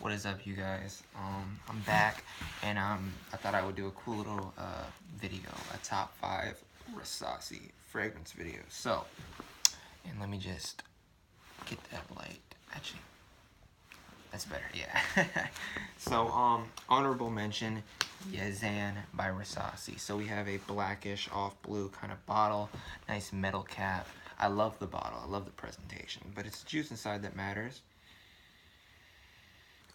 What is up, you guys? I'm back, and I thought I would do a cool little video, a top 5 Rasasi fragrance video. So, and let me just get that light. Actually, that's better, yeah. So, honorable mention, Yazan by Rasasi. So we have a blackish, off blue kind of bottle, nice metal cap. I love the bottle, I love the presentation, but it's the juice inside that matters.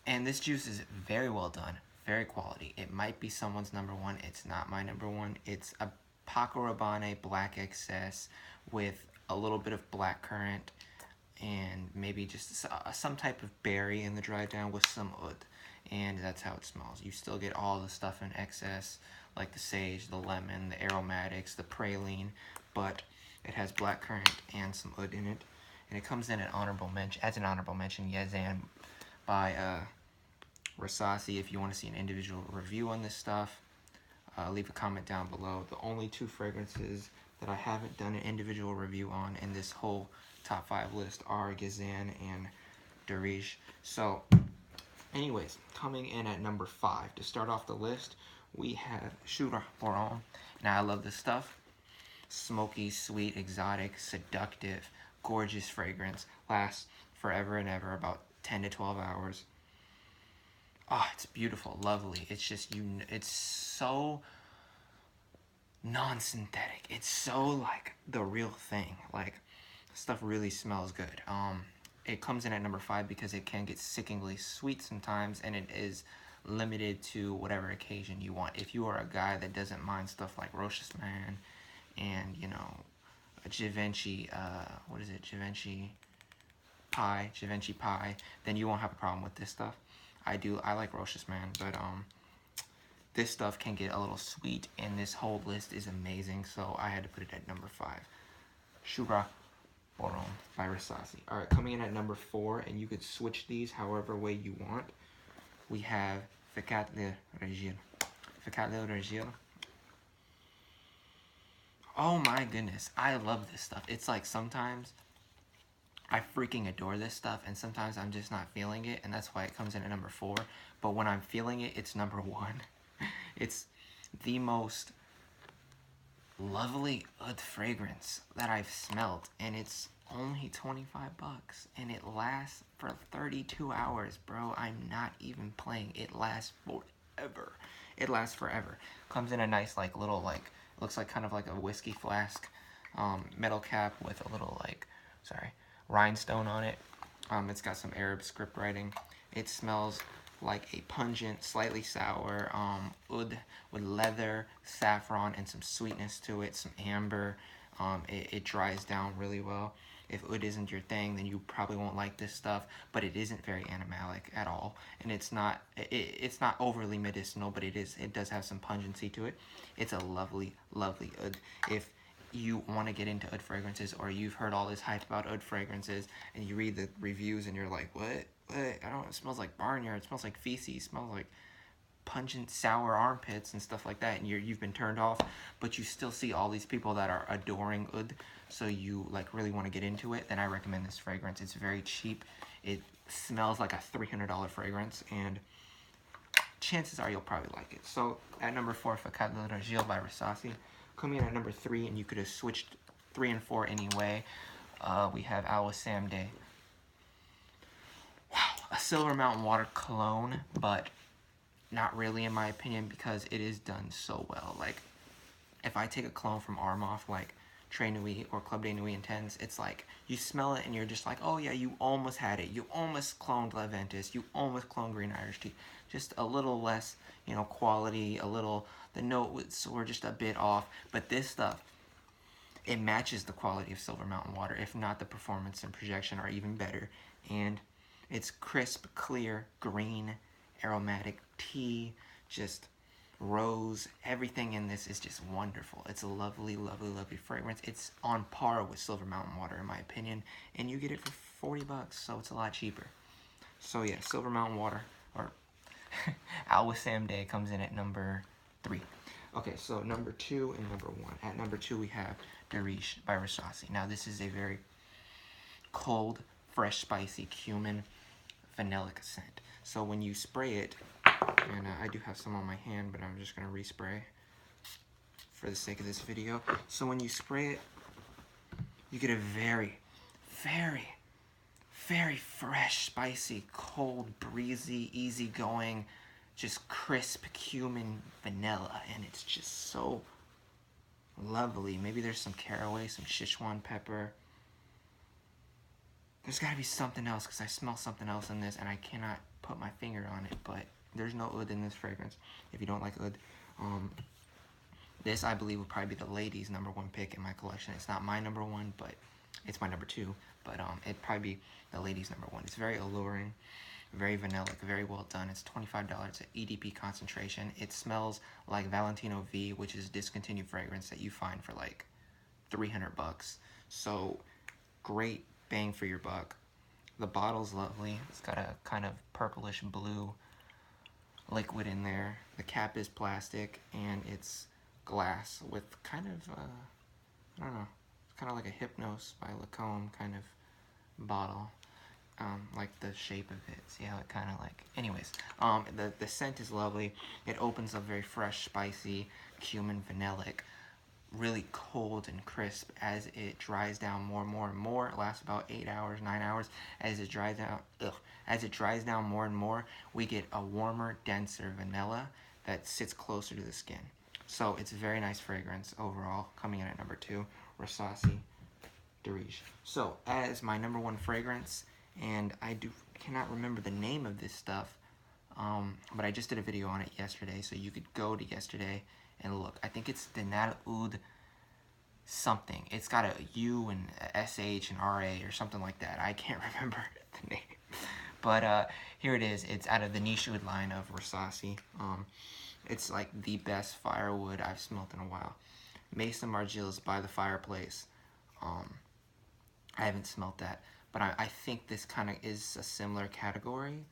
And this juice is very well done, very quality. It might be someone's number one. It's not my number one. It's a Paco Rabanne Black Excess with a little bit of blackcurrant and maybe just some type of berry in the dry down with some oud. And that's how it smells. You still get all the stuff in excess, like the sage, the lemon, the aromatics, the praline, but it has blackcurrant and some oud in it. And it comes in an honorable mention, as an honorable mention, Yazan by Rasasi. If you want to see an individual review on this stuff, leave a comment down below. The only 2 fragrances that I haven't done an individual review on in this whole top 5 list are Yazan and Dareej. So, anyways, coming in at number 5, to start off the list, we have Shuhrah. Now, I love this stuff. Smoky, sweet, exotic, seductive, gorgeous fragrance. Lasts forever and ever, about 10 to 12 hours. Oh, it's beautiful, lovely. It's just, it's so non-synthetic. It's so like the real thing. Like, stuff really smells good. It comes in at number 5 because it can get sickeningly sweet sometimes, and it is limited to whatever occasion you want. If you are a guy that doesn't mind stuff like Rochas Man and, you know, a Givenchy, what is it, Givenchy pie, then you won't have a problem with this stuff. I like Rochas Man, but this stuff can get a little sweet, and this whole list is amazing, so I had to put it at number 5. Shuhrah by Rasasi. Alright, coming in at number 4, and you could switch these however way you want, we have Fiqat Lil Rijal. Fiqat Lil Rijal. Oh my goodness, I love this stuff. It's like sometimes I freaking adore this stuff, and sometimes I'm just not feeling it, and that's why it comes in at number 4. But when I'm feeling it, it's number 1. It's the most lovely oud fragrance that I've smelled, and it's only 25 bucks, and it lasts for 32 hours, bro. I'm not even playing. It lasts forever. It lasts forever. Comes in a nice, like, little, like, looks like kind of like a whiskey flask, metal cap with a little, like, rhinestone on it. It's got some Arab script writing. It smells like a pungent, slightly sour oud with leather, saffron, and some sweetness to it, some amber. It dries down really well. If oud isn't your thing, then you probably won't like this stuff, but it isn't very animalic at all, and it's not overly medicinal, but it does have some pungency to it. It's a lovely, lovely oud. If you want to get into oud fragrances, or you've heard all this hype about oud fragrances, and you read the reviews and you're like, what? I don't know, it smells like barnyard, it smells like feces, it smells like pungent sour armpits and stuff like that, and you've been turned off, but you still see all these people that are adoring oud, so you like really want to get into it, then I recommend this fragrance. It's very cheap. It smells like a $300 fragrance, and chances are you'll probably like it. So at number 4, Fiqat Lil Rijal by Rasasi. Coming in at number 3, and you could have switched 3 and 4 anyway, we have Wisam. Wow, a Silver Mountain Water cologne, but not really in my opinion, because it is done so well. Like, if I take a cologne from Armoff, like Très Nuit or Club de Nuit Intense, it's like, you smell it and you're just like, oh yeah, you almost had it. You almost cloned Leventis. You almost cloned Green Irish Tea. Just a little less, you know, quality, a little, the notes were just a bit off. But this stuff, it matches the quality of Silver Mountain Water. If not, the performance and projection are even better. And it's crisp, clear, green, aromatic tea, just rose. Everything in this is just wonderful. It's a lovely, lovely, lovely fragrance. It's on par with Silver Mountain Water in my opinion, and you get it for 40 bucks, so it's a lot cheaper. So yeah, Silver Mountain Water, or Wisam comes in at number 3. Okay, so number 2 and number 1. At number 2 we have Dareej by Rasasi. Now this is a very cold, fresh, spicy cumin vanillic scent. So when you spray it, and I do have some on my hand, but I'm just gonna respray for the sake of this video. So when you spray it, you get a very, very, very fresh, spicy, cold, breezy, easygoing, just crisp cumin vanilla, and it's just so lovely. Maybe there's some caraway, some Sichuan pepper. There's gotta be something else, because I smell something else in this, and I cannot put my finger on it, but there's no oud in this fragrance, if you don't like oud. This, I believe, would probably be the ladies' #1 pick in my collection. It's not my #1, but it's my #2. But it'd probably be the ladies' #1. It's very alluring, very vanillic, very well done. It's $25 at EDP concentration. It smells like Valentino V, which is a discontinued fragrance that you find for like 300 bucks. So great bang for your buck. The bottle's lovely. It's got a kind of purplish blue liquid in there. The cap is plastic, and it's glass with kind of, I don't know, it's kind of like a Hypnos by Lacombe kind of bottle. Like the shape of it. See how it kind of like, anyways, the scent is lovely. It opens up very fresh, spicy, cumin, vanillic, really cold and crisp as it dries down more and more and more. It lasts about 8 hours, 9 hours. As it dries down more and more, we get a warmer, denser vanilla that sits closer to the skin. So it's a very nice fragrance overall, coming in at #2, Rasasi Dareej. So as my #1 fragrance, and I cannot remember the name of this stuff, but I just did a video on it yesterday, so you could go to yesterday and look. I think it's Dhanal Oud something. It's got a U and a SH and RA or something like that. I can't remember the name. But here it is. It's out of the niche oud line of Rasasi. It's like the best firewood I've smelled in a while. Mason Margiela's By the Fireplace. I haven't smelled that, but I think this kind of is a similar category.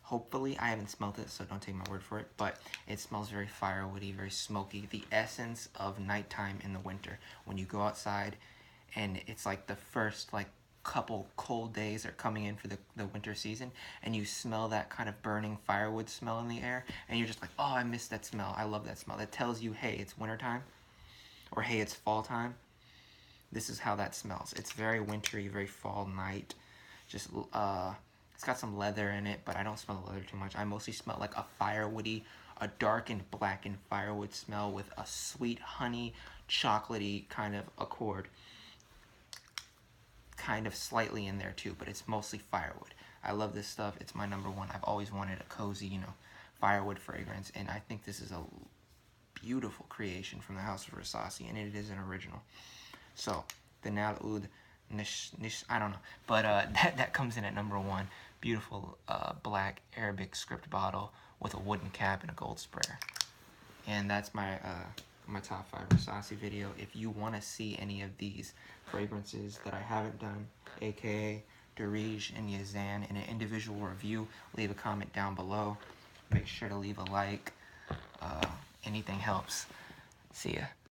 Hopefully, I haven't smelled it, so don't take my word for it, but it smells very firewoody, very smoky. The essence of nighttime in the winter. When you go outside, and it's like the first like couple cold days are coming in for the winter season, and you smell that kind of burning firewood smell in the air, and you're just like, oh, I miss that smell. I love that smell. That tells you, hey, it's wintertime, or hey, it's fall time. This is how that smells. It's very wintry, very fall night. Just, it's got some leather in it, but I don't smell the leather too much. I mostly smell like a firewoody, a dark and blackened firewood smell with a sweet honey, chocolatey kind of accord. Kind of slightly in there too, but it's mostly firewood. I love this stuff. It's my #1. I've always wanted a cozy, you know, firewood fragrance, and I think this is a beautiful creation from the House of Rasasi, and it is an original. So, Dhanal Oud Nashwah, I don't know, but that comes in at #1. Beautiful black Arabic script bottle with a wooden cap and a gold sprayer. And that's my my top 5 Rasasi video. If you want to see any of these fragrances that I haven't done, aka Dareej and Wisam, in an individual review, leave a comment down below. Make sure to leave a like. Anything helps. See ya.